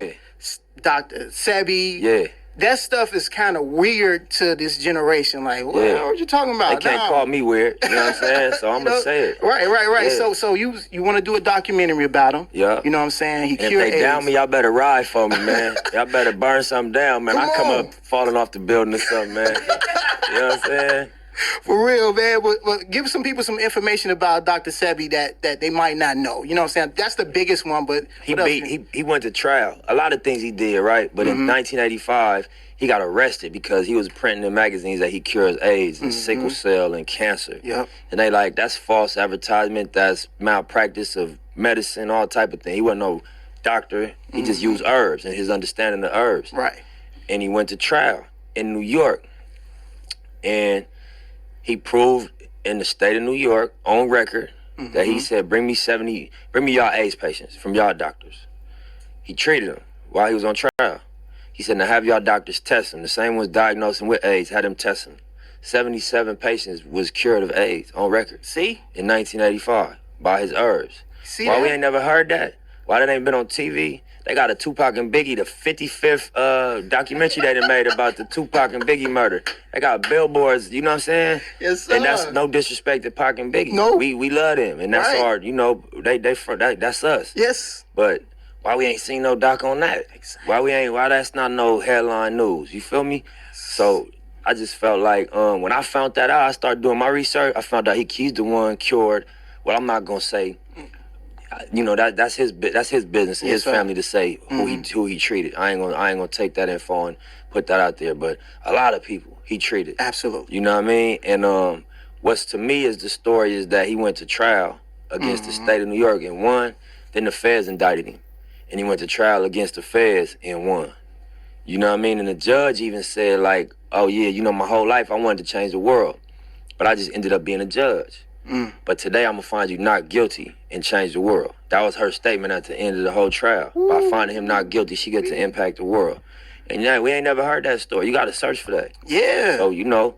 Yeah. Dr. Sebi. Yeah. That stuff is kind of weird to this generation. Like, what are you talking about? They can't call me weird. You know what I'm saying? So I'm gonna say it. Right. Yeah. So you want to do a documentary about him? Yeah. You know what I'm saying? He And cured if they AIDS. down me, y'all better ride for me, man. Y'all better burn something down, man. Come I come on. up falling off the building or something, man. You know what I'm saying? For real, man. But give some people some information about Dr. Sebi that they might not know. You know what I'm saying? That's the biggest one, but He went to trial. A lot of things he did, right? But in 1985, he got arrested because he was printing in magazines that he cures AIDS and sickle cell and cancer. Yep. And they like, that's false advertisement, that's malpractice of medicine, all type of thing. He wasn't no doctor. He just used herbs and his understanding of herbs. Right. And he went to trial in New York. And he proved in the state of New York on record that he said, bring me y'all AIDS patients from y'all doctors. He treated them while he was on trial. He said, now have y'all doctors test them. The same ones diagnosing with AIDS, had them test them. 77 patients was cured of AIDS on record. See? In 1985 by his herbs. See Why that? we ain't never heard that? Why that ain't been on TV? They got a Tupac and Biggie, the 55th documentary they done made about the Tupac and Biggie murder. They got billboards, you know what I'm saying? Yes, sir. And that's no disrespect to Pac and Biggie. No. We love them, and that's Right. our, you know, that's us. Yes. But why we ain't seen no doc on that? Why that's not no headline news? You feel me? So I just felt like when I found that out, I started doing my research. I found out he's the one cured. Well, I'm not gonna say, you know, that's his business and his sir. family to say who he treated. I ain't gonna take that info and put that out there. But a lot of people he treated. Absolutely. You know what I mean? And what's to me is the story is that he went to trial against the state of New York and won. Then the feds indicted him, and he went to trial against the feds and won. You know what I mean? And the judge even said like, oh yeah, you know, my whole life I wanted to change the world, but I just ended up being a judge. But today I'm gonna find you not guilty and change the world. That was her statement at the end of the whole trial. By finding him not guilty, she get to impact the world. And yeah, we ain't never heard that story. You gotta search for that. Yeah. So, you know,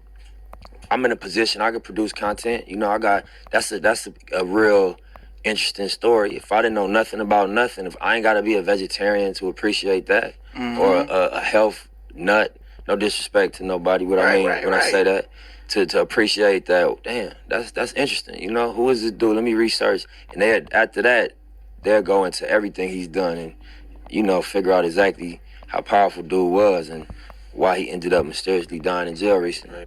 I'm in a position I can produce content. You know, that's a real interesting story. If I didn't know nothing about nothing, if I ain't gotta be a vegetarian to appreciate that, or a health nut, no disrespect to nobody, what I mean when I say that, to appreciate that, damn, that's interesting. You know, who is this dude? Let me research. And after that, they'll go into everything he's done and, you know, figure out exactly how powerful dude was and why he ended up mysteriously dying in jail recently.